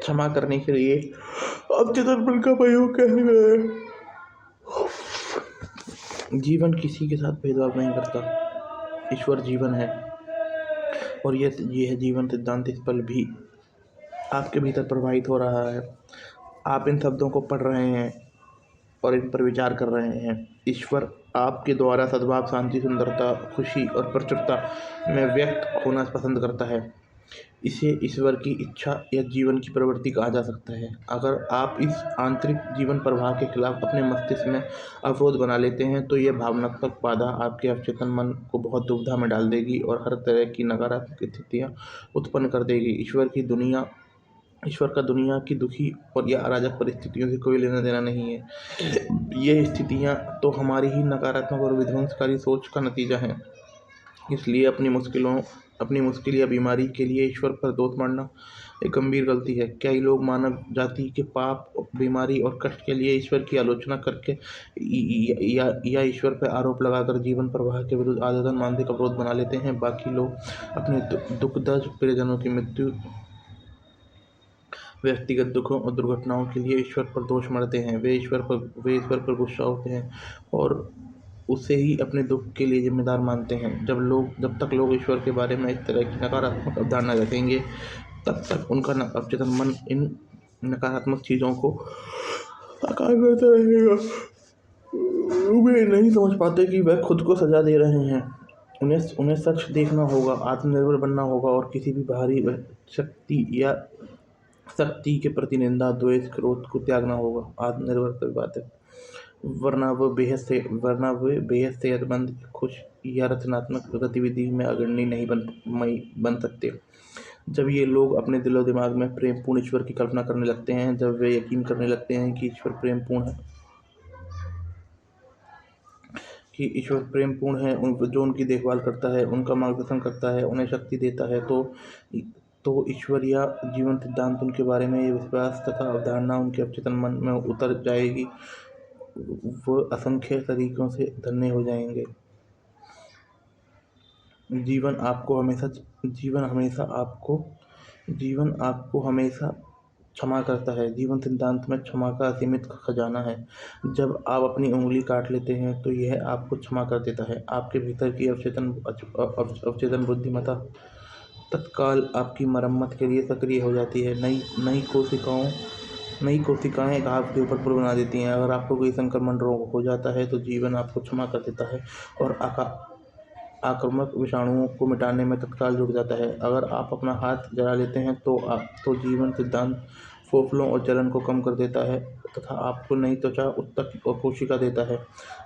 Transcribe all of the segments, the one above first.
क्षमा करने के लिए अवचेतन मन का प्रयोग कैसे करें। जीवन किसी के साथ भेदभाव नहीं करता। ईश्वर जीवन है और ये है जीवन सिद्धांत इस पल भी आपके भीतर प्रवाहित हो रहा है। आप इन शब्दों को पढ़ रहे हैं और इन पर विचार कर रहे हैं। ईश्वर आपके द्वारा सद्भाव, शांति, सुंदरता, खुशी और प्रचुरता में व्यक्त होना पसंद करता है। इसे ईश्वर की इच्छा या जीवन की प्रवृत्ति कहा जा सकता है। अगर आप इस आंतरिक जीवन प्रवाह के खिलाफ अपने मस्तिष्क में अवरोध बना लेते हैं तो यह भावनात्मक बाधा आपके अवचेतन मन को बहुत दुविधा में डाल देगी और हर तरह की नकारात्मक स्थितियाँ उत्पन्न कर देगी। ईश्वर का दुनिया की दुखी और या अराजक परिस्थितियों से कोई लेना देना नहीं है। ये स्थितियाँ तो हमारी ही नकारात्मक और विध्वंसकारी सोच का नतीजा है। इसलिए अपनी मुश्किल या बीमारी के लिए ईश्वर पर दोष मढ़ना एक गंभीर गलती है। कई लोग मानव जाति के पाप, बीमारी और कष्ट के लिए ईश्वर की आलोचना करके या ईश्वर पर आरोप लगाकर जीवन प्रवाह के विरुद्ध आदतन मानसिक अवरोध बना लेते हैं। बाकी लोग अपने दुख दर्द, प्रियजनों की मृत्यु, व्यक्तिगत दुखों और दुर्घटनाओं के लिए ईश्वर पर दोष मढ़ते हैं। वे ईश्वर पर गुस्सा होते हैं और उसे ही अपने दुख के लिए जिम्मेदार मानते हैं। जब तक लोग ईश्वर के बारे में इस तरह की नकारात्मक अवधारणा रखेंगे तब तक उनका अवचेतन मन इन नकारात्मक चीज़ों को साकार करता रहेगा। वे नहीं समझ पाते कि वह खुद को सजा दे रहे हैं। उन्हें सच देखना होगा, आत्मनिर्भर बनना होगा और किसी भी बाहरी शक्ति के प्रति निंदा, द्वेष, क्रोध को त्यागना होगा। आत्मनिर्भरता की बात है, वरना वे बेहद सेहतमंद, खुश या रचनात्मक गतिविधि में अग्रणी नहीं बन सकते। जब ये लोग अपने दिलो दिमाग में प्रेमपूर्ण ईश्वर की कल्पना करने लगते हैं, जब वे यकीन करने लगते हैं कि ईश्वर प्रेमपूर्ण है, जो उनकी देखभाल करता है, उनका मार्गदर्शन करता है, उन्हें शक्ति देता है, तो ईश्वर या जीवन सिद्धांत उनके बारे में ये विश्वास तथा अवधारणा उनके अवचेतन मन में उतर जाएगी। वो असंख्य तरीकों से धन्य हो जाएंगे। जीवन आपको हमेशा क्षमा करता है। जीवन सिद्धांत में क्षमा का असीमित खजाना है। जब आप अपनी उंगली काट लेते हैं तो यह आपको क्षमा कर देता है। आपके भीतर की अवचेतन बुद्धिमत्ता तत्काल आपकी मरम्मत के लिए सक्रिय हो जाती है। नई कोशिकाएं घाव के ऊपर पुल बना देती हैं। अगर आपको कोई संक्रमण रोग हो जाता है तो जीवन आपको क्षमा कर देता है और आक्रामक विषाणुओं को मिटाने में तत्काल जुट जाता है। अगर आप अपना हाथ जला लेते हैं तो जीवन सिद्धांत फोफलों और जलन को कम कर देता है तथा आपको नई त्वचा, ऊतक और कोशिका देता है।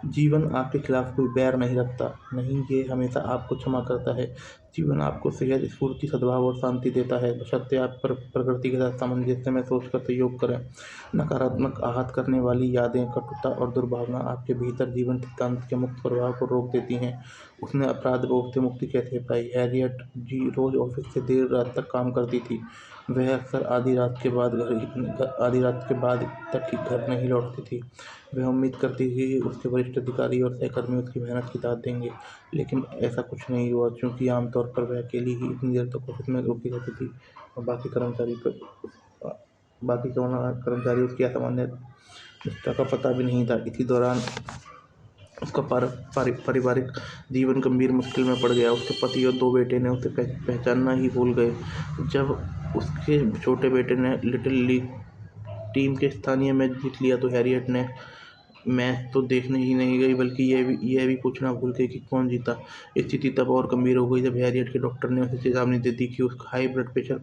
जीवन आपके खिलाफ कोई बैर नहीं रखता, नहीं, ये हमेशा आपको क्षमा करता है। जीवन आपको सेहत, स्फूर्ति, सद्भाव और शांति देता है, बशर्ते आप प्रकृति के साथ सामंजस्य में सोचकर सहयोग करें। नकारात्मक, आहत करने वाली यादें, कटुता और दुर्भावना आपके भीतर जीवन सिद्धांत के मुक्त प्रवाह को रोक देती हैं। उसने अपराध बोध से मुक्ति कैसे पाई? हैरियट जी रोज ऑफिस से देर रात तक काम करती थी। वह अक्सर आधी रात के बाद तक घर नहीं लौटती थी। वह उम्मीद करती थी कि उसके वरिष्ठ अधिकारी और सहकर्मी उसकी मेहनत की दाद देंगे, लेकिन ऐसा कुछ नहीं हुआ, क्योंकि आमतौर पर वह अकेली ही इतनी देर तक ऑफिस में रुकी रहती थी और बाकी कर्मचारी उसकी असामान्य निष्ठा का पता भी नहीं था। इसी दौरान उसका पारिवारिक जीवन गंभीर मुश्किल में पड़ गया। उसके पति और 2 बेटे ने उसे पहचानना ही भूल गए। जब उसके छोटे बेटे ने लिटिल लीग टीम के स्थानीय मैच जीत लिया तो हैरियट ने मैच तो देखने ही नहीं गई, बल्कि यह भी पूछना भूल गई कि कौन जीता। स्थिति तब और गंभीर हो गई जब हैरियट के डॉक्टर ने उसे चेतावनी दे दी कि उसका हाई ब्लड प्रेशर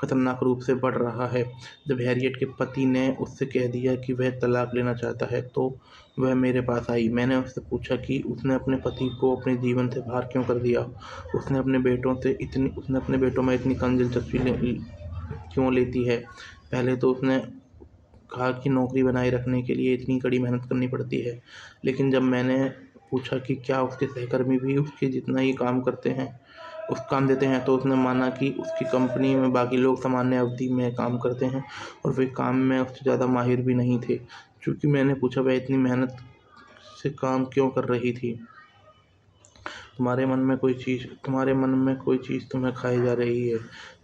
खतरनाक रूप से बढ़ रहा है। जब हैरियट के पति ने उससे कह दिया कि वह तलाक लेना चाहता है तो वह मेरे पास आई। मैंने उससे पूछा कि उसने अपने पति को अपने जीवन से बाहर क्यों कर दिया। उसने अपने बेटों में इतनी कम दिलचस्पी क्यों लेती है। पहले तो उसने कहा कि नौकरी बनाए रखने के लिए इतनी कड़ी मेहनत करनी पड़ती है, लेकिन जब मैंने पूछा कि क्या उसके सहकर्मी भी उसके जितना ही काम देते हैं तो उसने माना कि उसकी कंपनी में बाकी लोग सामान्य अवधि में काम करते हैं और वे काम में उससे ज़्यादा माहिर भी नहीं थे। चूँकि मैंने पूछा वह इतनी मेहनत से काम क्यों कर रही थी, तुम्हारे मन में कोई चीज़ तुम्हें खाई जा रही है।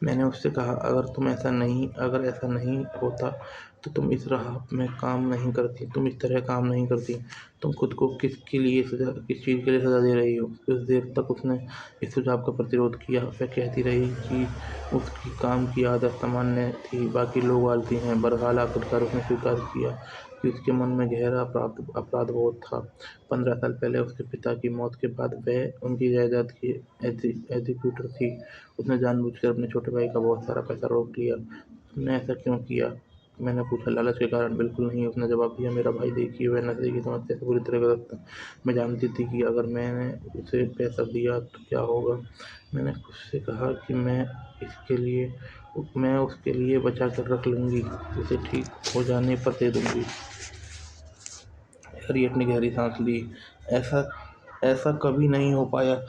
मैंने उससे कहा, अगर ऐसा नहीं होता तो तुम इस राह में काम नहीं करती, तुम इस तरह काम नहीं करती। तुम खुद को किस चीज़ के लिए सज़ा दे रही हो? कुछ देर तक उसने इस सुझाव का प्रतिरोध किया। वह कहती रही कि उसकी काम की आदत सामान्य थी, बाकी लोग आलसी हैं। बहरहाल आखिरकार उसने स्वीकार किया कि उसके मन में गहरा अपराधबोध था। 15 साल पहले उसके पिता की मौत के बाद वह उनकी जायदाद की एग्जीक्यूटर थी। उसने जानबूझकर अपने छोटे भाई का बहुत सारा पैसा रोक लिया। तुमने ऐसा क्यों किया? मैंने पूछा। लालच के कारण। बिल्कुल नहीं, उसने जवाब दिया। मेरा भाई, देखिए, वह नशे की समस्या से बुरी तरह ग्रस्त था। मैं जानती थी कि अगर मैंने उसे पैसा दिया तो क्या होगा। मैंने उससे कहा कि मैं उसके लिए बचा कर रख लूँगी, उसे ठीक हो जाने पर दे दूँगी। हैरियट ने गहरी सांस ली। ऐसा कभी नहीं हो पाया।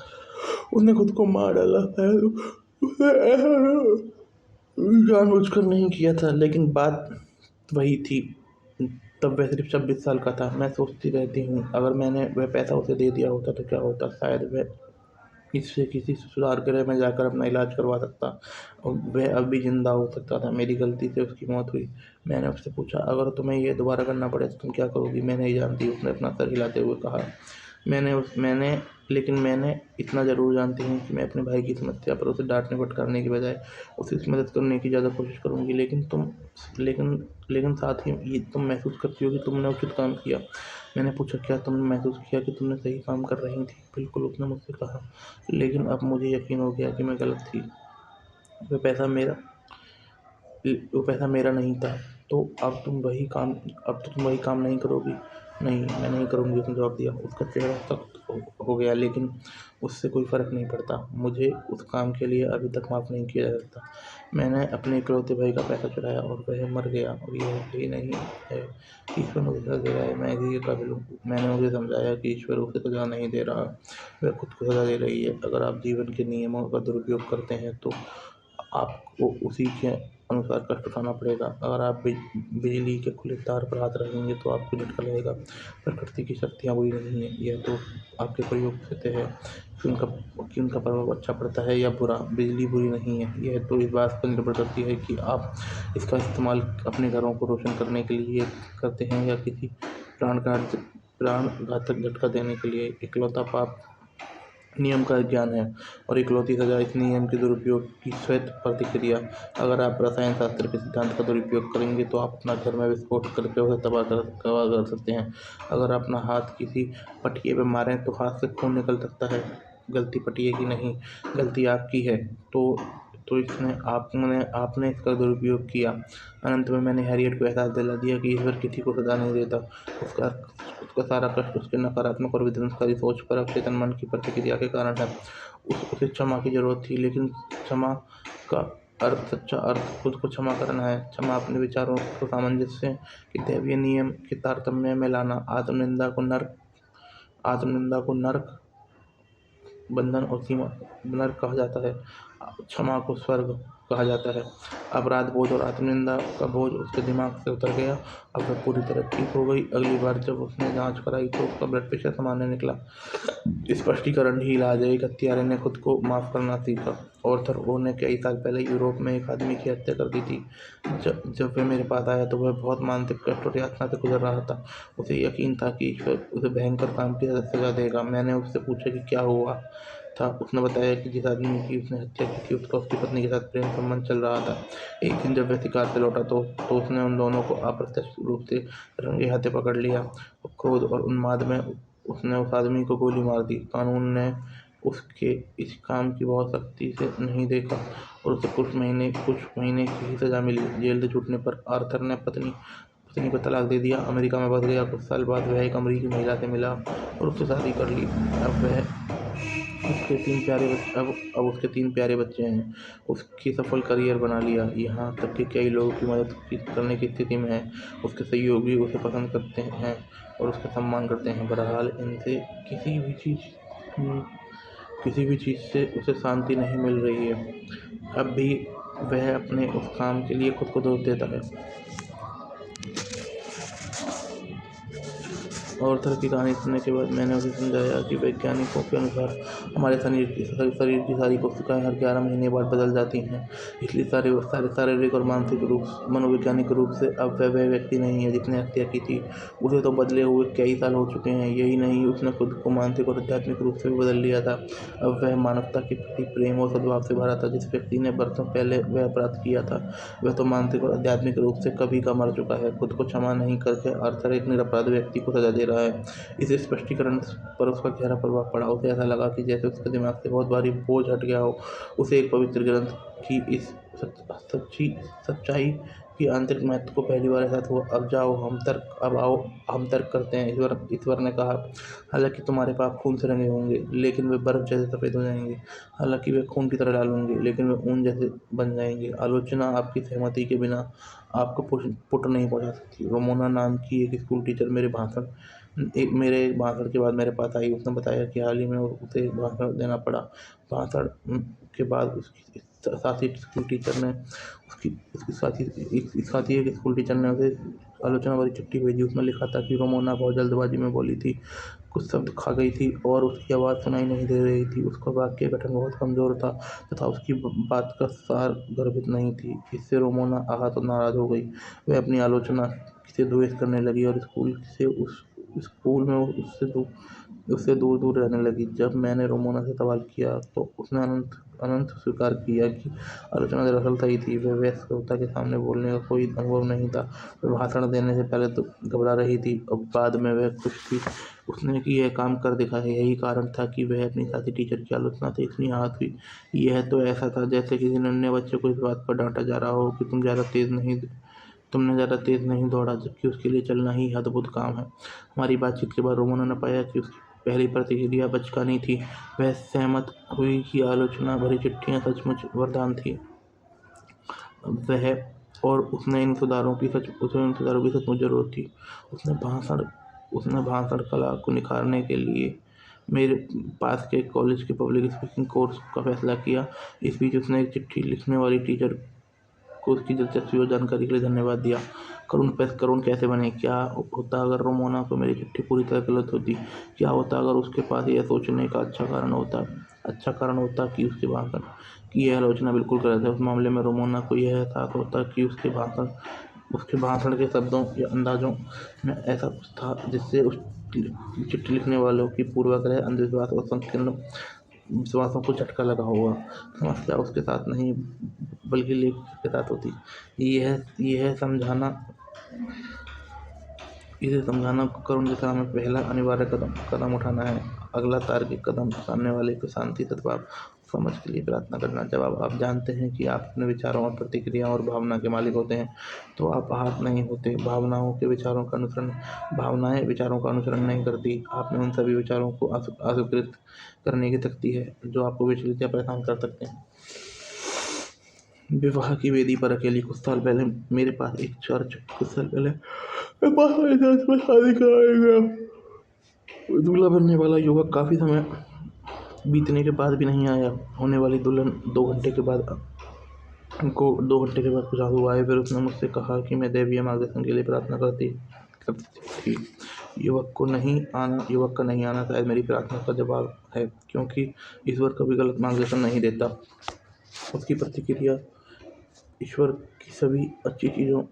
उसने खुद को मार डाला है। उसने ऐसा जानबूझकर नहीं किया था। लेकिन बात वही थी। तब वह सिर्फ 26 साल का था। मैं सोचती रहती हूँ, अगर मैंने वह पैसा उसे दे दिया होता तो क्या होता। शायद वह इससे किसी सुधार गृह में जाकर अपना इलाज करवा सकता और वह अब भी जिंदा हो सकता था। मेरी गलती से उसकी मौत हुई। मैंने उससे पूछा, अगर तुम्हें यह दोबारा करना पड़े तो तुम क्या करोगी? मैं नहीं जानती, उसने अपना सर हिलाते हुए कहा। लेकिन मैंने इतना ज़रूर जानती हूँ कि मैं अपने भाई की समस्या पर उसे डांटने फटकारने की बजाय उसे उसकी मदद करने की ज़्यादा कोशिश करूँगी। लेकिन साथ ही ये तुम महसूस करती हो कि तुमने उचित काम किया? मैंने पूछा, क्या तुमने महसूस किया कि तुमने सही काम कर रही थी? बिल्कुल, उसने मुझसे कहा। लेकिन अब मुझे यकीन हो गया कि मैं गलत थी। वह पैसा मेरा वो पैसा मेरा नहीं था। तो अब तुम वही काम नहीं करोगी? नहीं, मैं नहीं करूँगी, उसने जवाब दिया। उसका चेहरा सख्त हो गया। लेकिन उससे कोई फ़र्क नहीं पड़ता। मुझे उस काम के लिए अभी तक माफ़ नहीं किया जा सकता। मैंने अपने इकलौते भाई का पैसा चुराया और वह मर गया, और यही नहीं है कि ईश्वर मुझे सज़ा दे रहा है। मैं इसी के काबिल हूँ। मैंने उसे समझाया कि ईश्वर उसे सज़ा नहीं दे रहा, वह खुद को सज़ा दे रही है। अगर आप जीवन के नियमों का दुरुपयोग करते हैं तो आपको उसी के अनुसार कष्ट उठाना पड़ेगा। अगर आप बिजली के खुले तार पर हाथ रखेंगे तो आपको झटका लगेगा। प्रकृति की शक्तियाँ बुरी नहीं हैं, यह तो आपके प्रयोग से तय है कि उनका प्रभाव अच्छा पड़ता है या बुरा। बिजली बुरी नहीं है, यह तो इस बात पर निर्भर करती है कि आप इसका इस्तेमाल अपने घरों को रोशन करने के लिए करते हैं या किसी प्राणघातक झटका देने के लिए। इकलौता पाप नियम का ज्ञान है और इकलौती सजा इस नियम के दुरुपयोग की स्वतः प्रतिक्रिया। अगर आप रसायन शास्त्र के सिद्धांत का दुरुपयोग करेंगे तो आप अपना घर में विस्फोट करके उसे तबाह कर सकते हैं। अगर अपना हाथ किसी पटिए पर मारें तो हाथ से खून निकल सकता है। गलती पटिए की नहीं, गलती आपकी है। तो आपने इसका दुरुपयोग किया। अंत में मैंने हैरियट को एहसास दिला दिया कि ईश्वर किसी को सजा नहीं देता। उसका उसका सारा कष्ट उसके नकारात्मक और विध्वंसकारी सोच पर अवचेतन मन की प्रतिक्रिया के कारण है। उसे क्षमा की जरूरत थी, लेकिन क्षमा का सच्चा अर्थ खुद को क्षमा करना है। क्षमा अपने विचारों को सामंजस्य के दैवीय नियम के तारतम्य में लाना। आत्मनिंदा को नरक, बंधन और सीमा नरक कहा जाता है। क्षमा को स्वर्ग कहा जाता है। अपराध बोझ और आत्मनिंदा का बोझ उसके दिमाग से उतर गया। अब वह पूरी तरह ठीक हो गई। अगली बार जब उसने जांच कराई तो उसका ब्लड प्रेशर सामान्य निकला। स्पष्टीकरण ही इलाज है। एक हत्यारे ने खुद को माफ करना सीखा। ऑर्थर ओ ने कई साल पहले यूरोप में एक आदमी की हत्या कर दी थी। जब वह मेरे पास आया तो वह बहुत मानसिक कष्ट और यातना से गुजर रहा था। उसे यकीन था कि ईश्वर उसे भयंकर काम की सजा देगा। मैंने उससे पूछा कि क्या हुआ था। उसने बताया कि जिस आदमी की उसने हत्या की थी उसका उसकी पत्नी के साथ प्रेम संबंध चल रहा था। एक दिन जब वह शिकार से लौटा तो उसने उन दोनों को अप्रत्यक्ष रूप से रंगे हाथे पकड़ लिया। क्रोध और उन्माद में उसने उस आदमी को गोली मार दी। कानून ने उसके इस काम की बहुत सख्ती से नहीं देखा और उसे कुछ महीने की ही सजा मिली। जेल से छूटने पर आर्थर ने पत्नी को तलाक दे दिया, अमेरिका में बस गया। कुछ साल बाद वह एक अमेरिकी महिला से मिला और उससे शादी कर ली। अब उसके 3 प्यारे बच्चे हैं। उसकी सफल करियर बना लिया, यहाँ तक कि कई लोगों की मदद करने की स्थिति में है। उसके सहयोगी उसे पसंद करते हैं और उसका सम्मान करते हैं। बहरहाल इनसे किसी भी चीज़ से उसे शांति नहीं मिल रही है। अब भी वह अपने उस काम के लिए खुद को दोष देता है। और तरह की कहानी सुनने के बाद मैंने उसे समझाया कि वैज्ञानिकों के अनुसार हमारे शरीर की सारी कोशिकाएं हर 11 महीने बाद बदल जाती हैं। इसलिए शारीरिक और मानसिक मनोवैज्ञानिक रूप से अब वह व्यक्ति नहीं है जिसने हत्या की थी। उसे तो बदले हुए कई साल हो चुके हैं। यही नहीं, उसने खुद को मानसिक और आध्यात्मिक रूप से भी बदल लिया था। अब वह मानवता के प्रति प्रेम और सद्भाव से भरा था। जिस व्यक्ति ने बरसों पहले वह अपराध किया था, वह तो मानसिक और आध्यात्मिक रूप से कभी का मर चुका है। खुद को क्षमा नहीं करके आर्थर एक निरपराध व्यक्ति को सजा दे रहा है। इस स्पष्टीकरण पर उसका गहरा प्रभाव पड़ा। उसे ऐसा लगा कि जैसे उसके दिमाग से बहुत भारी बोझ हट गया हो। उसे एक पवित्र ग्रंथ की इस सच्चाई की आंतरिक महत्व को पहली बार एहसास हुआ। अब आओ हम तर्क करते हैं, ईश्वर ने कहा। हालांकि तुम्हारे पाप खून से रंगे होंगे, लेकिन वे बर्फ जैसे सफ़ेद हो जाएंगे। हालांकि वे खून की तरह लाल होंगे, लेकिन वे ऊन जैसे बन जाएंगे। आलोचना आपकी सहमति के बिना आपको पुट नहीं पहुंचा सकती। रोमोना नाम की एक स्कूल टीचर मेरे भाषण के बाद मेरे पास आई। उसने बताया कि हाल ही में उसे एक भाषण देना पड़ा। भाषण के बाद उसकी साथी स्कूल टीचर ने उसकी उसकी साथी इस साथी एक स्कूल टीचर ने उसे आलोचना भरी चिट्ठी भेजी। उसमें लिखा था कि रोमोना बहुत जल्दबाजी में बोली थी, कुछ शब्द खा गई थी और उसकी आवाज़ सुनाई नहीं दे रही थी। उसका वाक्य गठन बहुत कमज़ोर था तथा उसकी बात का सार गर्भित नहीं थी। इससे रोमोना आहत और नाराज़ हो गई। वह अपनी आलोचना से द्वेष करने लगी और स्कूल में उससे दूर दूर रहने लगी। जब मैंने रोमोना से सवाल किया तो उसने अनंत स्वीकार किया कि आलोचना दरअसल सही थी। वह व्यस्त श्रोता के सामने बोलने का कोई अनुभव नहीं था। वह भाषण देने से पहले तो घबरा रही थी और बाद में वह खुश थी। उसने कि यह काम कर दिखाया। यही कारण था कि वह अपनी साथी टीचर की आलोचना से इतनी आहत हुई। यह तो ऐसा था जैसे किसी नन्हे बच्चे को इस बात पर डांटा जा रहा हो कि तुमने ज़्यादा तेज़ नहीं दौड़ा, जबकि उसके लिए चलना ही अद्भुत काम है। हमारी बातचीत के बाद रोमोना ने पाया कि उसकी पहली प्रतिक्रिया बचकानी थी। वह सहमत हुई कि आलोचना भरी चिट्ठियाँ सचमुच वरदान थी। वह और उसने इन सुधारों की सचमुच ज़रूरत थी। उसने भाषण कला को निखारने के लिए मेरे पास के कॉलेज के पब्लिक स्पीकिंग कोर्स का फैसला किया। इस बीच उसने एक चिट्ठी लिखने वाली टीचर को उसकी दिलचस्पी और जानकारी के लिए धन्यवाद दिया। करुण कैसे बने? क्या होता अगर रोमोना को मेरी चिट्ठी पूरी तरह गलत होती? क्या होता अगर उसके पास यह सोचने का अच्छा कारण होता कि उसके भाषण की यह आलोचना बिल्कुल गलत है? उस मामले में रोमोना को यह एहसास होता कि उसके भाषण के शब्दों या अंदाजों में ऐसा कुछ था जिससे उस चिट्ठी लिखने वालों की पूर्वाग्रह, अंधविश्वास और संकीर्ण विश्वासों को झटका लगा होगा। समस्या उसके साथ नहीं बल्कि लेखक के साथ होती। यह समझाना इसे समझाना करुण दिशा में पहला अनिवार्य कदम उठाना है। अगला तार्किक कदम सामने वाले को शांति, सद्भाव, समझ के लिए प्रार्थना करना। जब आप जानते हैं कि आप अपने विचारों और प्रतिक्रिया और भावना के मालिक होते हैं, तो आप आहत नहीं होते। भावनाएं विचारों का अनुसरण नहीं करती। आप में उन सभी विचारों को अस्वीकृत करने की शक्ति है जो आपको विचलित या परेशान कर सकते हैं। विवाह की वेदी पर अकेली। कुछ साल पहले मेरे पास शादी कराया गया। दूल्हा बनने वाला युवक काफी समय बीतने के बाद भी नहीं आया। होने वाली दुल्हन 2 घंटे के बाद कुछ आंसू आए। फिर उसने मुझसे कहा कि मैं दैवीय मार्गदर्शन के लिए प्रार्थना करती थी। युवक का नहीं आना शायद मेरी प्रार्थना का जवाब है, क्योंकि ईश्वर कभी गलत मार्गदर्शन नहीं देता। उसकी प्रतिक्रिया ईश्वर की सभी अच्छी चीज़ों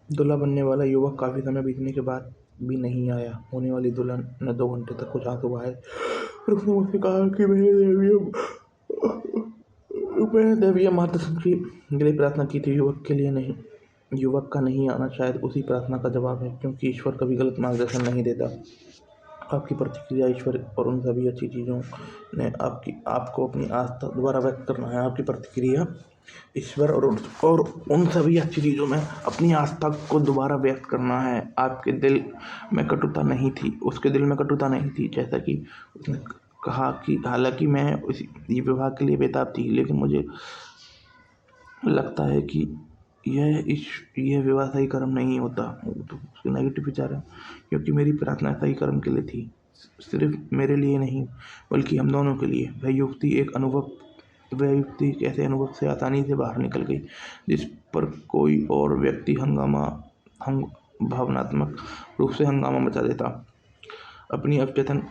दूल्हा बनने वाला युवक काफ़ी समय बीतने के बाद भी नहीं आया। होने वाली दुल्हन ने 2 घंटे तक कुछ आंसू बहाए और उसने मुझसे कहा कि मैंने दैवीय मार्गदर्शन के लिए प्रार्थना की थी, युवक के लिए नहीं। युवक का नहीं आना शायद उसी प्रार्थना का जवाब है, क्योंकि ईश्वर कभी गलत मार्गदर्शन नहीं देता। आपकी प्रतिक्रिया ईश्वर और उन सभी अच्छी चीज़ों ने आपको अपनी आस्था दोबारा व्यक्त करना है। आपकी प्रतिक्रिया ईश्वर और उन सभी अच्छी चीज़ों में अपनी आस्था को दोबारा व्यक्त करना है। आपके दिल में कटुता नहीं थी, उसके दिल में कटुता नहीं थी। जैसा कि उसने कहा कि हालांकि मैं ये विवाह के लिए बेताब थी, लेकिन मुझे लगता है कि यह विवाह सही कर्म नहीं होता। तो उसके नेगेटिव विचार है, क्योंकि मेरी प्रार्थना सही कर्म के लिए थी, सिर्फ मेरे लिए नहीं बल्कि हम दोनों के लिए। वह युक्ति एक ऐसे अनुभव से आसानी से बाहर निकल गई जिस पर कोई और व्यक्ति भावनात्मक रूप से हंगामा मचा देता। अपनी अवचेतन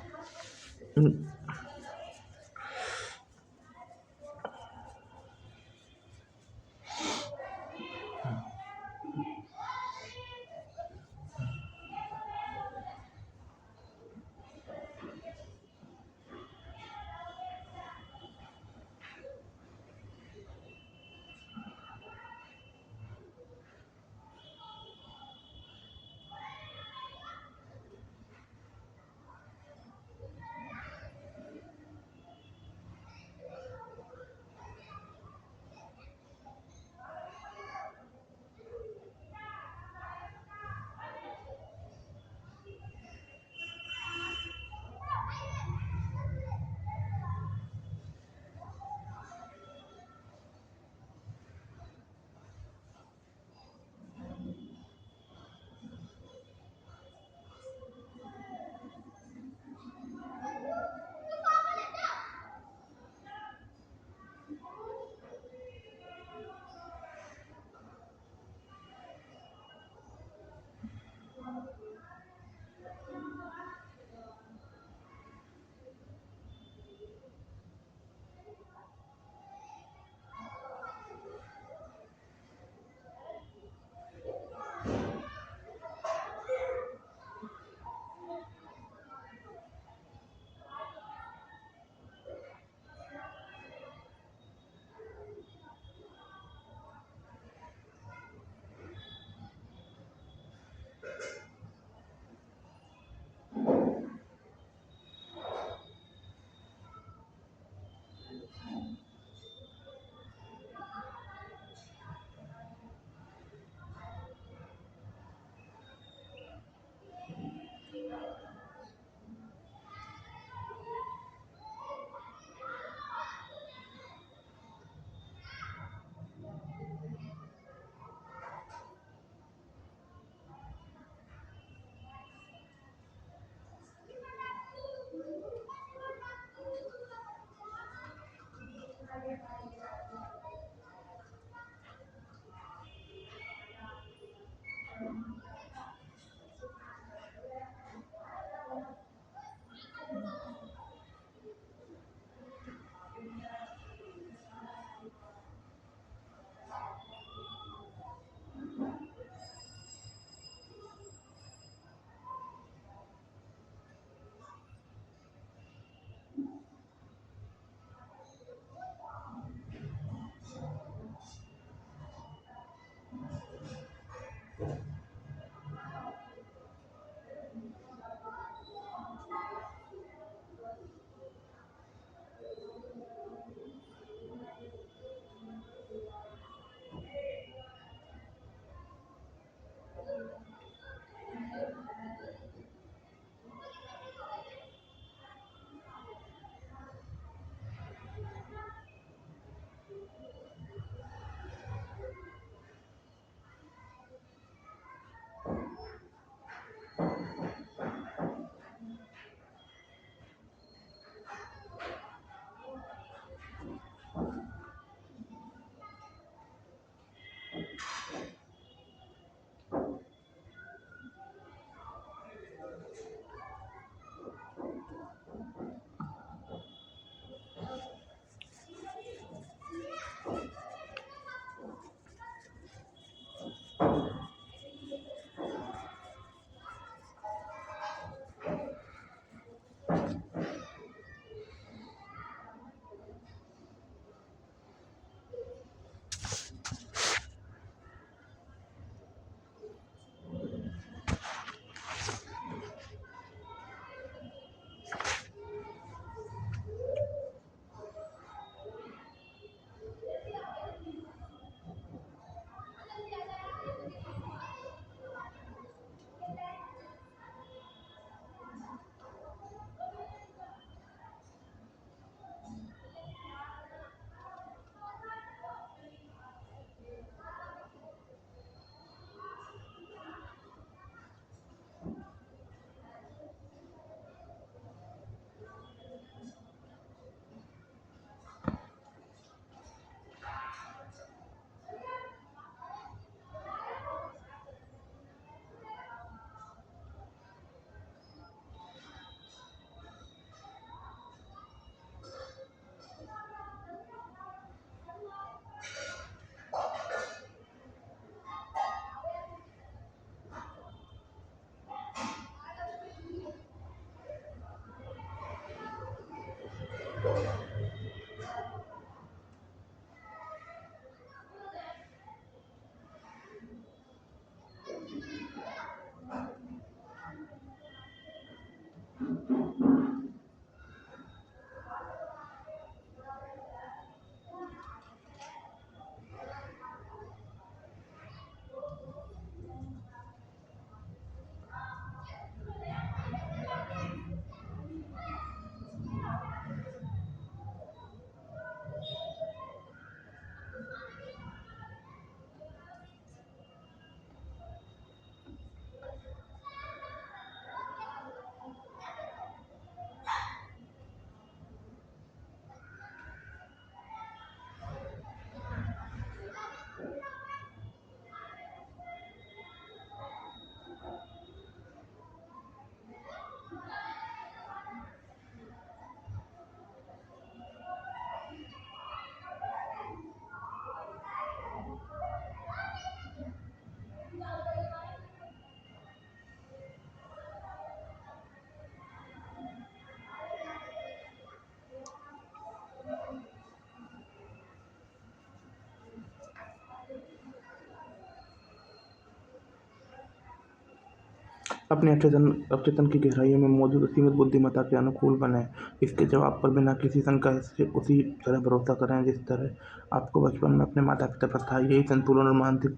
अपने अवचेतन की गहराइयों में मौजूद सीमित बुद्धिमत्ता के अनुकूल बनें। इसके जवाब पर बिना किसी शंका से उसी तरह भरोसा करें जिस तरह आपको बचपन में अपने माता पिता पर था। यही संतुलन और मानसिक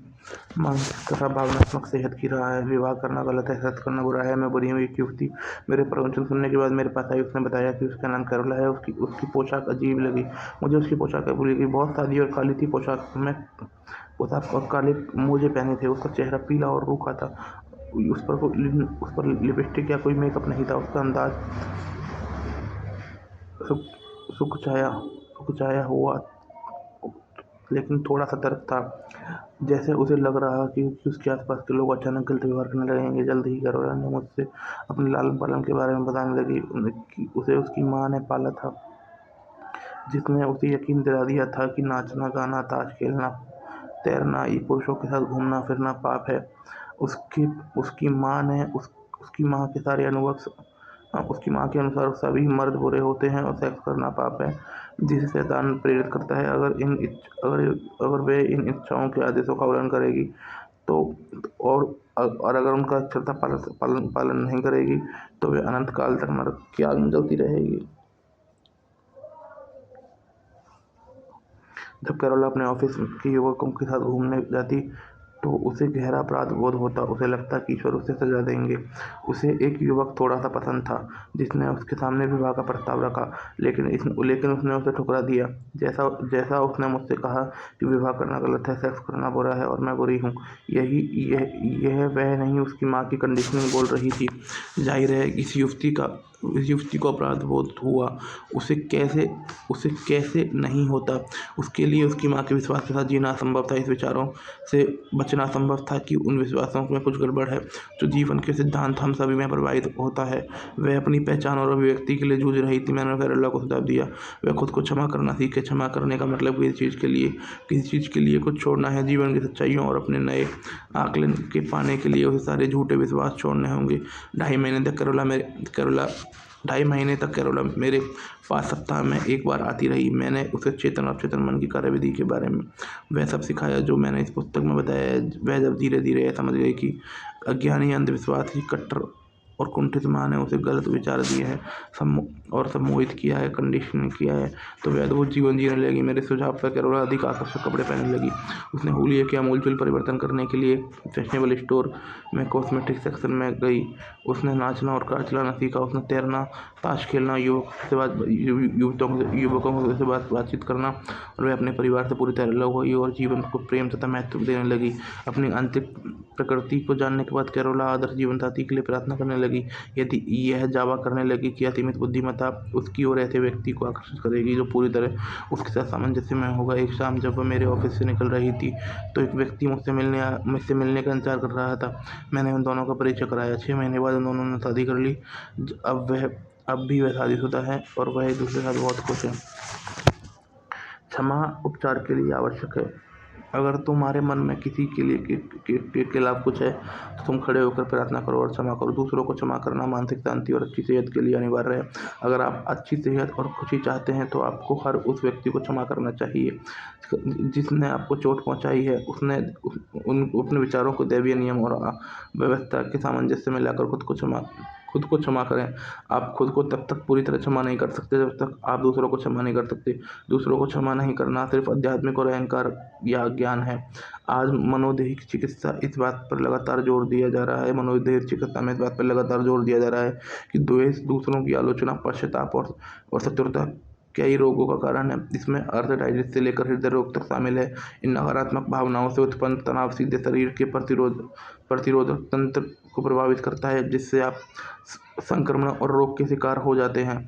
तथा भावनात्मक सेहत की राह है। विवाह करना गलत है, सच करना बुरा है। मैं बुरी हूँ। एक युवती मेरे प्रवचन सुनने के बाद मेरे पास आई। उसने बताया कि उसका नाम कैरोला है। उसकी पोशाक अजीब लगी। मुझे उसकी पोशाक बुरी लगी। बहुत सादी और काली थी पोशाक और काले मोजे पहने थे। उसका चेहरा पीला और रूखा था। उस पर लिपस्टिक या कोई मेकअप नहीं था। उसका अंदाज सुख छाया हुआ लेकिन थोड़ा सतर्क था, जैसे उसे लग रहा कि उसके आसपास के लोग अचानक गलत व्यवहार करने लगेंगे। जल्द ही कैरोला ने मुझसे अपने लालन पालन के बारे में बताने लगी कि उसे उसकी माँ ने पाला था, जिसने उसे यकीन दिला दिया था कि नाचना, गाना, ताश खेलना, तैरना, ये पुरुषों के साथ घूमना फिरना पाप है। उसकी माँ के अनुसार सभी मर्द बुरे होते हैं और सेक्स करना पाप है, जिसे शैतान प्रेरित करता है। अगर वे इन इच्छाओं के आदेशों का उल्लंघन करेगी तो और अगर उनका इच्छा पालन नहीं करेगी तो वे अनंत काल तक नरक की आग में जलती रहेगी। जब कैरोला अपने ऑफिस के युवकों के साथ घूमने जाती तो उसे गहरा अपराध बोध होता। उसे लगता कि ईश्वर उसे सजा देंगे। उसे एक युवक थोड़ा सा पसंद था, जिसने उसके सामने विवाह का प्रस्ताव रखा, लेकिन उसने उसे ठुकरा दिया। जैसा उसने मुझसे कहा कि विवाह करना गलत है, सेक्स करना बुरा है और मैं बुरी हूँ। यह वह नहीं उसकी माँ की कंडीशनिंग बोल रही थी। जाहिर है इस युवती को अपराध बोध हुआ। उसे कैसे नहीं होता। उसके लिए उसकी माँ के विश्वास के साथ जीना असंभव था। इस विचारों से बचना असंभव था कि उन विश्वासों में कुछ गड़बड़ है। जो जीवन के सिद्धांत हम सभी में प्रभावित होता है। वह अपनी पहचान और अभिव्यक्ति के लिए जूझ रही थी। मैंने कैरोला को सुझाव दिया, वह खुद को क्षमा करना सीखे। क्षमा करने का मतलब किसी चीज़ के लिए कुछ छोड़ना है। जीवन की सच्चाइयों और अपने नए आकलन के पाने के लिए उसे सारे झूठे विश्वास छोड़ने होंगे। 2.5 महीने तक कैरोला मेरे पास सप्ताह में एक बार आती रही। मैंने उसे चेतन और अचेतन मन की कार्यविधि के बारे में वह सब सिखाया जो मैंने इस पुस्तक में बताया है। वह जब धीरे धीरे यह समझ गई कि अज्ञानी अंधविश्वास की कट्टर और कुंठित माँ ने उसे गलत विचार दिए हैं और सम्मोहित किया है, कंडीशनिंग किया है, तो वह अद्भुत जीवन जीने लगी। मेरे सुझाव पर कैरोला अधिक आकर्षक कपड़े पहनने लगी। उसने हुलिये के आमूल-चूल परिवर्तन करने के लिए फैशनेबल स्टोर में कॉस्मेटिक सेक्शन में गई। उसने नाचना और कार चलाना सीखा। उसने तैरना, ताश खेलना, युवकों से बातचीत करना और वह अपने परिवार से पूरी तरह अलग हुई और जीवन को प्रेम तथा महत्व देने लगी। अपनी आंतरिक प्रकृति को जानने के बाद कैरोला आदर्श जीवन साथी के लिए प्रार्थना करने लगी। यदि यह दावा करने लगी कि असीमित बुद्धिमत्ता उसकी ओर ऐसे व्यक्ति को आकर्षित करेगी जो पूरी तरह उसके साथ सामंजस्य में होगा। एक शाम जब वह मेरे ऑफिस से निकल रही थी तो एक व्यक्ति मुझसे मिलने का इंतजार कर रहा था। मैंने उन दोनों का परिचय कराया। 6 महीने बाद उन दोनों ने शादी कर ली। अब भी वह शादीशुदा है और वह एक दूसरे के साथ बहुत खुश है। क्षमा उपचार के लिए आवश्यक है। अगर तुम्हारे मन में किसी के लिए के खिलाफ कुछ है तो तुम खड़े होकर प्रार्थना करो और क्षमा करो। दूसरों को क्षमा करना मानसिक शांति और अच्छी सेहत के लिए अनिवार्य है। अगर आप अच्छी सेहत और खुशी चाहते हैं तो आपको हर उस व्यक्ति को क्षमा करना चाहिए जिसने आपको चोट पहुंचाई है। उसने अपने विचारों को दैवीय नियम और व्यवस्था के सामंजस्य में लाकर खुद को क्षमा करें। आप खुद को तब तक पूरी तरह क्षमा नहीं कर सकते जब तक आप दूसरों को क्षमा नहीं कर सकते। दूसरों को क्षमा नहीं करना सिर्फ आध्यात्मिक और अहंकार या ज्ञान है। आज मनोदैहिक चिकित्सा इस बात पर लगातार जोर दिया जा रहा है मनोदैहिक चिकित्सा में इस बात पर लगातार जोर दिया जा रहा है कि द्वेष, दूसरों की आलोचना, पश्चाताप और शत्रुता कई रोगों का कारण है। इसमें आर्थराइटिस से लेकर हृदय रोग तक शामिल है। इन नकारात्मक भावनाओं से उत्पन्न तनाव सीधे शरीर के प्रतिरोधक तंत्र को प्रभावित करता है, जिससे आप संक्रमण और रोग के शिकार हो जाते हैं।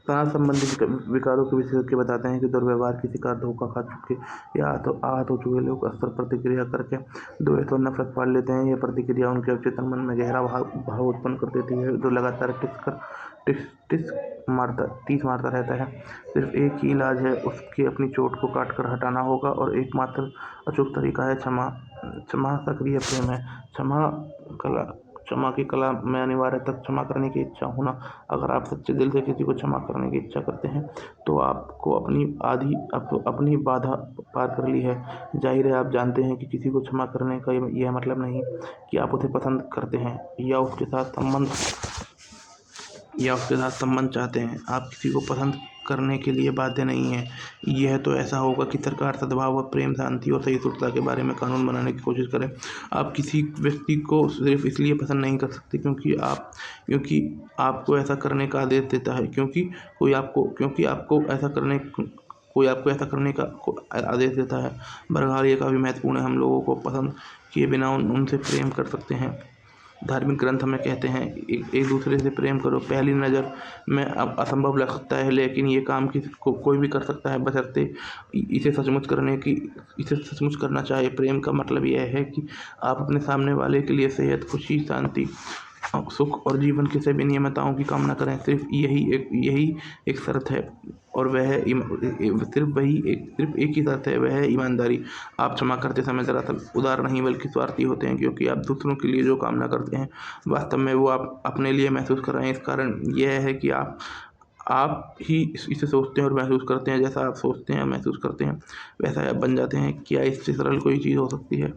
तनाव संबंधी विकारों के विशेषज्ञ बताते हैं कि दुर्व्यवहार की शिकार, धोखा खा चुके या आहत हो चुके लोग अक्सर प्रतिक्रिया करके द्वेष और नफरत पाल लेते हैं। यह प्रतिक्रिया उनके अवचेतन मन में गहरा भाव उत्पन्न कर देती है, जो लगातार टीस मारता रहता है। सिर्फ एक ही इलाज है, उसके अपनी चोट को काट कर हटाना होगा, और एकमात्र अचूक तरीका है क्षमा। क्षमा सक्रिय प्रेम है। क्षमा की कला में अनिवार्य तक क्षमा करने की इच्छा होना। अगर आप सच्चे दिल से किसी को क्षमा करने की इच्छा करते हैं तो आपको अपनी बाधा पार कर ली है। जाहिर है, आप जानते हैं कि किसी को क्षमा करने का यह मतलब नहीं कि आप उसे पसंद करते हैं या उसके साथ संबंध चाहते हैं। आप किसी को पसंद करने के लिए बाध्य नहीं है। यह तो ऐसा होगा कि सरकार सद्भाव व प्रेम, शांति और सहिष्णुता के बारे में कानून बनाने की कोशिश करे। आप किसी व्यक्ति को सिर्फ इसलिए पसंद नहीं कर सकते क्योंकि आपको ऐसा करने का आदेश देता है, कोई आपको ऐसा करने का आदेश देता है। बहरहाल ये काफ़ी महत्वपूर्ण है। हम लोगों को पसंद किए बिना उनसे प्रेम कर सकते हैं। धार्मिक ग्रंथ हमें कहते हैं एक दूसरे से प्रेम करो। पहली नज़र में अब असंभव लग सकता है, लेकिन ये काम कोई भी कर सकता है, बशर्ते इसे सचमुच करना चाहे। प्रेम का मतलब यह है कि आप अपने सामने वाले के लिए सेहत, खुशी, शांति, सुख और जीवन की सभी नियमताओं की कामना करें। सिर्फ यही एक शर्त है, और सिर्फ एक ही शर्त है, वह है ईमानदारी। आप क्षमा करते समय दरअसल उदार नहीं बल्कि स्वार्थी होते हैं, क्योंकि आप दूसरों के लिए जो कामना करते हैं वास्तव में वो आप अपने लिए महसूस कर रहे हैं। इस कारण यह है कि आप ही इसे सोचते हैं और महसूस करते हैं। जैसा आप सोचते हैं महसूस करते हैं वैसा आप बन जाते हैं। क्या इससे सरल कोई चीज़ हो सकती है?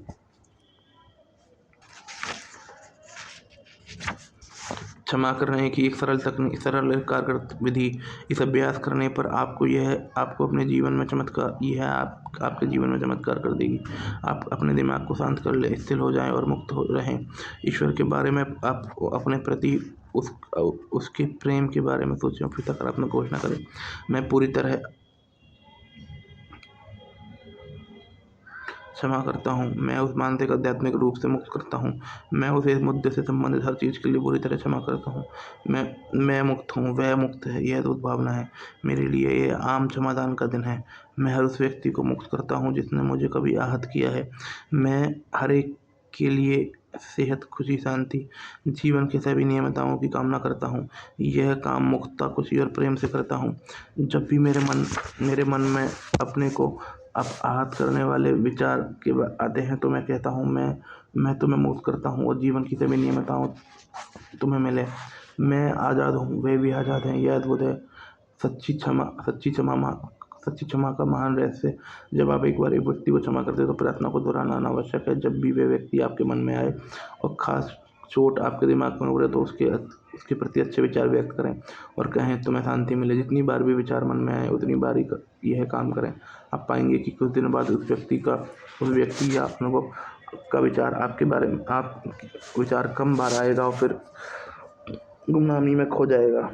क्षमा करने की एक सरल कारगर विधि। इस अभ्यास करने पर आपको अपने जीवन में आपके जीवन में चमत्कार कर देगी। आप अपने दिमाग को शांत कर ले, स्थिर हो जाएं और मुक्त हो रहें। ईश्वर के बारे में आप अपने प्रति उसके प्रेम के बारे में सोचें, फिर सकारात्मक घोषणा करें। मैं पूरी तरह क्षमा करता हूँ। मैं उस मानसिक आध्यात्मिक रूप से मुक्त करता हूँ। मैं उसे मुद्दे से संबंधित हर चीज़ के लिए बुरी तरह क्षमा करता हूँ। मैं मुक्त हूँ, वह मुक्त है। यह अद्भुत भावना है। मेरे लिए यह आम क्षमादान का दिन है। मैं हर उस व्यक्ति को मुक्त करता हूँ जिसने मुझे कभी आहत किया है। मैं हर एक के लिए सेहत, खुशी, शांति, जीवन की सभी नियमताओं की कामना करता हूँ। यह काम मुक्तता, खुशी और प्रेम से करता हूँ। जब भी मेरे मन में अपने को आहत करने वाले विचार आते हैं तो मैं कहता हूँ, मैं तुम्हें मुक्त करता हूँ और जीवन की सभी नियमताओं तुम्हें मिले। मैं आज़ाद हूँ, वे भी आज़ाद हैं। यह अद्भुत है। सच्ची क्षमा का महान रहस्य। जब आप एक बार एक व्यक्ति को क्षमा करते हैं तो प्रार्थना को दोहराना अनावश्यक है। जब भी वे व्यक्ति आपके मन में आए और खास चोट आपके दिमाग में उभरे तो उसके प्रति अच्छे विचार व्यक्त करें और कहें तुम्हें शांति मिले। जितनी बार भी विचार मन में आए उतनी बार ही यह काम करें। आप पाएंगे कि कुछ दिनों बाद उस व्यक्ति या अनुभव का विचार कम बार आएगा और फिर गुमनामी में खो जाएगा।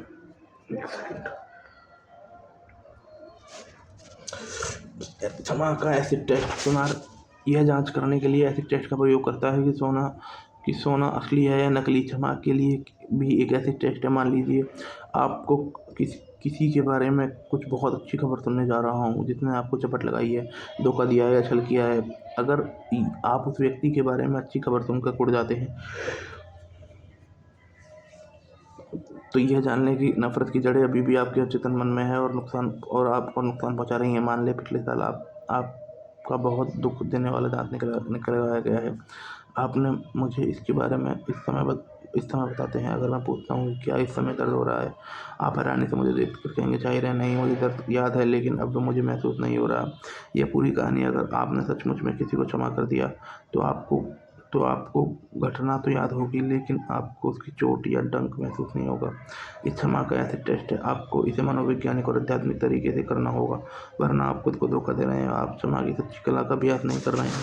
क्षमा का एसिड टेस्ट। यह जांच करने के लिए एसिड टेस्ट का प्रयोग करता है कि सोना असली है या नकली। क्षमा के लिए भी एक एसिड टेस्ट है। मान लीजिए आपको किसी के बारे में कुछ बहुत अच्छी खबर सुनने जा रहा हूँ जिसने आपको चपट लगाई है, धोखा दिया है या छल किया है। अगर आप उस व्यक्ति के बारे में अच्छी खबर सुनकर उड़ जाते हैं तो यह जानने की नफरत की जड़ें अभी भी आपके अवचेतन मन में है और आपको नुकसान पहुंचा रही हैं। मान ले पिछले साल आपका बहुत दुख देने वाला दांत निकलवाया गया है। आपने मुझे इसके बारे में इस समय बताते हैं। अगर मैं पूछता हूँ क्या इस समय दर्द हो रहा है, आप हैरानी से मुझे देख कर कहेंगे जाहिर है नहीं, मुझे दर्द याद है लेकिन अब मुझे महसूस नहीं हो रहा। यह पूरी कहानी। अगर आपने सचमुच में किसी को क्षमा कर दिया तो आपको घटना तो याद होगी लेकिन आपको उसकी चोट या डंक महसूस नहीं होगा। इस क्षमा का ऐसे टेस्ट है। आपको इसे मनोवैज्ञानिक और आध्यात्मिक तरीके से करना होगा, वरना आप खुद को धोखा दे रहे हैं। आप क्षमा की सच्ची कला का अभ्यास नहीं कर रहे हैं।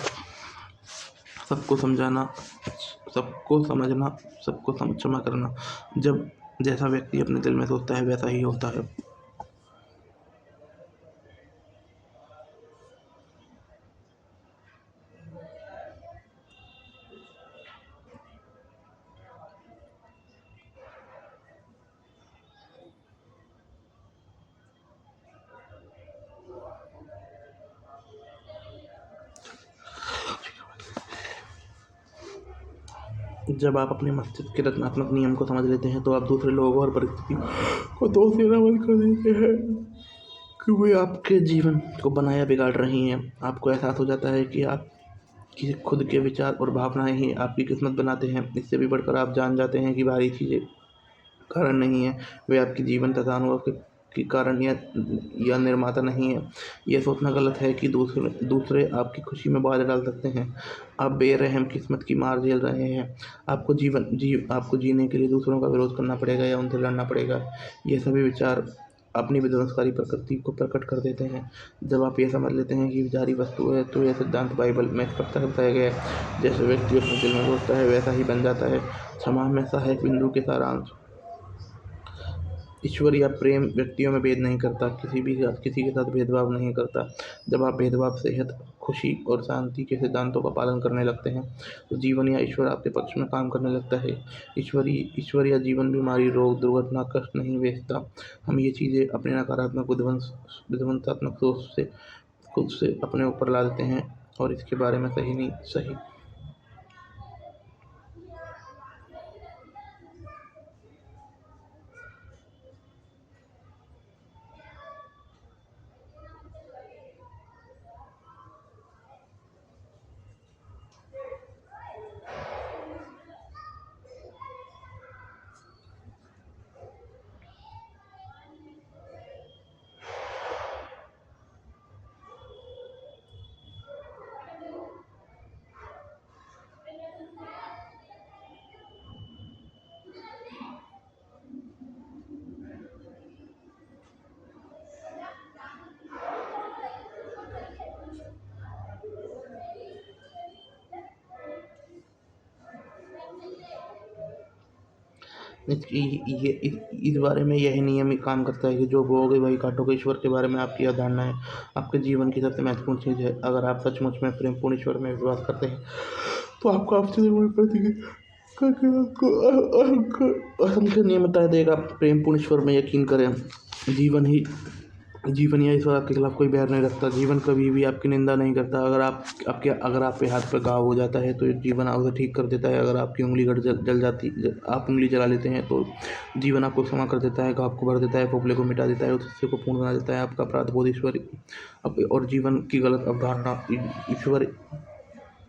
सबको समझना, सबको क्षमा करना। जैसा व्यक्ति अपने दिल में सोचता है वैसा ही होता है। जब आप अपने मस्तिष्क के रचनात्मक नियम को समझ लेते हैं तो आप दूसरे लोगों और परिस्थिति को दोष देना बंद कर देते हैं कि वे आपके जीवन को बनाया बिगाड़ रही हैं। आपको एहसास हो जाता है कि आपकी खुद के विचार और भावनाएं ही आपकी किस्मत बनाते हैं। इससे भी बढ़कर आप जान जाते हैं कि बाहरी चीज़ें कारण नहीं है, वे आपके जीवन तथा अनुभव के कारण या निर्माता नहीं है। यह सोचना गलत है कि दूसरे आपकी खुशी में बाधा डाल सकते हैं। आप बेरहम किस्मत की मार झेल रहे हैं। आपको जीने के लिए दूसरों का विरोध करना पड़ेगा या उनसे लड़ना पड़ेगा। ये सभी विचार अपनी विध्वंसकारी प्रकृति को प्रकट कर देते हैं। जब आप यह समझ लेते हैं कि विचारी वस्तु है, तो यह सिद्धांत बाइबल में स्पष्टता से बताया गया है। जैसे व्यक्ति अपने दिल में सोचता है, वैसा ही बन जाता है। क्षमा में सहायक बिंदु के सारांश। ईश्वर या प्रेम व्यक्तियों में भेद नहीं करता, किसी के साथ भेदभाव नहीं करता। जब आप भेदभाव, सेहत, खुशी और शांति के सिद्धांतों का पालन करने लगते हैं, तो जीवन या ईश्वर आपके पक्ष में काम करने लगता है। ईश्वर या जीवन बीमारी, रोग, दुर्घटना, कष्ट नहीं भेजता। हम ये चीज़ें अपने नकारात्मक विध्वंसात्मक सोच से खुद से अपने ऊपर ला देते हैं, और इसके बारे में सही इस बारे में यही नियम काम करता है कि जो बोओगे वही काटोगे। ईश्वर के बारे में आपकी यह धारणा है आपके जीवन की सबसे महत्वपूर्ण चीज़ है। अगर आप सचमुच में प्रेमपूर्ण ईश्वर में विश्वास करते हैं, तो आपको आपसे असंख्य नियम बता देगा। प्रेमपूर्ण ईश्वर में यकीन करें। जीवन या ईश्वर आपके खिलाफ कोई बैर नहीं रखता। जीवन कभी भी आपकी निंदा नहीं करता। अगर आपके हाथ पे घाव हो जाता है, तो जीवन उसे ठीक कर देता है। अगर आपकी उंगली आप उंगली जला लेते हैं, तो जीवन आपको क्षमा कर देता है, घाव को भर देता है, फोपले को मिटा देता है, उस हिस्से को पूर्ण बना देता है। आपका अपराध बोध और जीवन की गलत अवधारणा। ईश्वर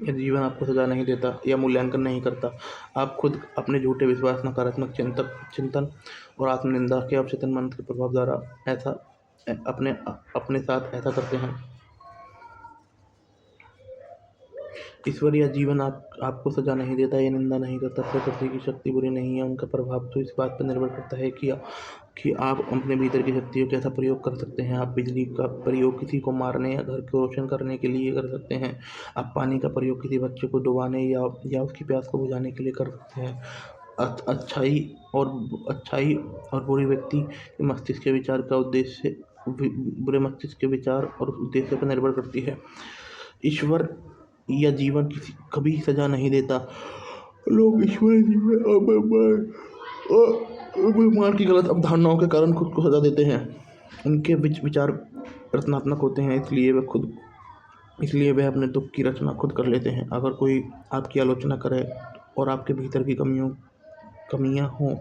या जीवन आपको सजा नहीं देता या मूल्यांकन नहीं करता। आप खुद अपने झूठे विश्वास, नकारात्मक चिंतन और आत्मनिंदा के अवचेतन मन के प्रभाव द्वारा अपने साथ ऐसा करते हैं। ईश्वर या जीवन आपको सजा नहीं देता या निंदा नहीं करता। प्रकृति की शक्ति बुरी नहीं है, उनका प्रभाव तो इस बात पर निर्भर करता है कि आप अपने भीतर की शक्तियों का कैसा प्रयोग कर सकते हैं। आप बिजली का प्रयोग किसी को मारने या घर को रोशन करने के लिए कर सकते हैं। आप पानी का प्रयोग किसी बच्चे को डुबाने या उसकी प्यास को बुझाने के लिए कर सकते हैं। अच्छाई और बुरे व्यक्ति के मस्तिष्क के विचार का उद्देश्य बुरे मस्तिष्क के विचार और उद्देश्य पर निर्भर करती है। ईश्वर या जीवन कभी सजा नहीं देता। लोग ईश्वर भगवान की गलत अवधारणाओं के कारण खुद को सजा देते हैं। उनके विचार रचनात्मक होते हैं, इसलिए वे अपने दुख की रचना खुद कर लेते हैं। अगर कोई आपकी आलोचना करे और आपके भीतर की कमियां हों,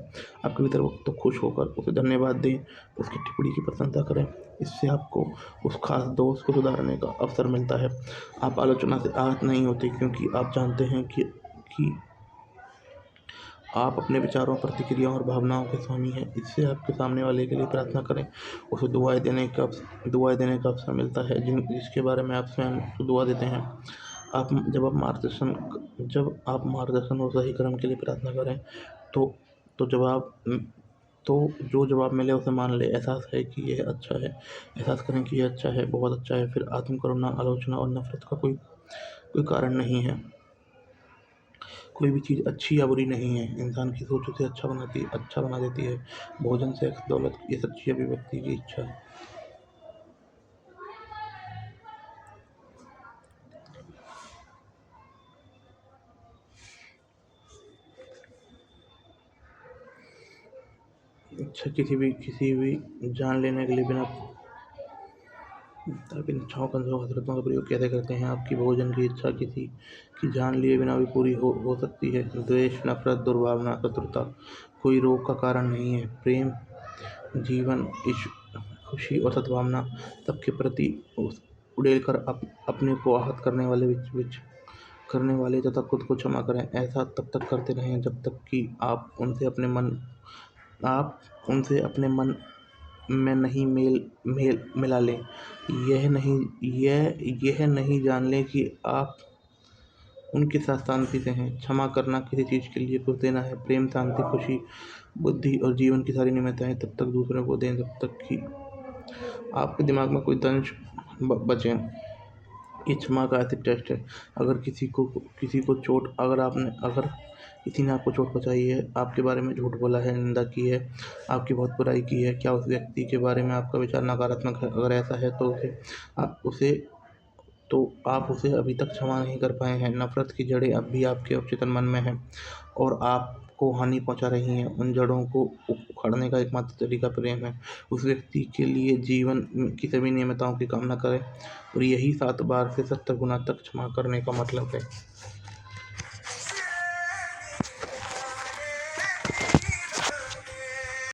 आपके भीतर वो तो खुश होकर उसे धन्यवाद दें, उसकी टिप्पणी की प्रशंसा करें। इससे आपको उस खास दोष को सुधारने का अवसर मिलता है। आप आलोचना से आहत नहीं होते, क्योंकि आप जानते हैं कि आप अपने विचारों, प्रतिक्रियाओं और भावनाओं के स्वामी हैं। इससे आपके सामने वाले के लिए प्रार्थना करें, उसे दुआएं देने का अवसर मिलता है, जिसके बारे में आप स्वयं दुआ देते हैं। जब आप मार्गदर्शन और सही कर्म के लिए प्रार्थना करें, तो जो जवाब मिले उसे मान ले। एहसास है कि यह अच्छा है। एहसास करें कि यह अच्छा है, बहुत अच्छा है। फिर आत्मकरुणा, आलोचना और नफरत का कोई कारण नहीं है। कोई भी चीज़ अच्छी या बुरी नहीं है। इंसान की सोच उसे अच्छा बना देती है। भोजन, सेक्स, दौलत, ये सच्ची अभिव्यक्ति की इच्छा है। अच्छा, किसी भी जान लेने के लिए बिना इच्छाओं, हसरतों का प्रयोग कैसे करते हैं। आपकी भोजन की इच्छा किसी की जान लिए बिना भी पूरी हो सकती है। द्वेष, नफरत, दुर्भावना, शत्रुता कोई रोग का कारण नहीं है। प्रेम, जीवन, खुशी और सद्भावना सबके प्रति उड़ेल कर अपने को आहत करने वाले तथा खुद को क्षमा करें। ऐसा तब तक करते रहें जब तक कि आप उनसे अपने मन में नहीं मिला लें। यह नहीं जान लें कि आप उनके साथ शांति से हैं। क्षमा करना किसी चीज़ के लिए कुछ देना है। प्रेम, शांति, खुशी बुद्धि और जीवन की सारी नियमिताएँ तब तक दूसरों को दें जब तक कि आपके दिमाग में कोई दंश बचे। ये क्षमा का ऐसे टेस्ट है। अगर किसी ने आपको चोट पहुँचाई है, आपके बारे में झूठ बोला है, निंदा की है, आपकी बहुत बुराई की है, क्या उस व्यक्ति के बारे में आपका विचार नकारात्मक है? अगर ऐसा है तो आप उसे अभी तक क्षमा नहीं कर पाए हैं। नफ़रत की जड़ें अब भी आपके अवचेतन मन में हैं और आपको हानि पहुँचा रही हैं। उन जड़ों को उखाड़ने का एकमात्र तरीका प्रेम है। उस व्यक्ति के लिए जीवन की सभी नियमिताओं की कामना करें और यही 7 बार से 70 गुना तक क्षमा करने का मतलब है।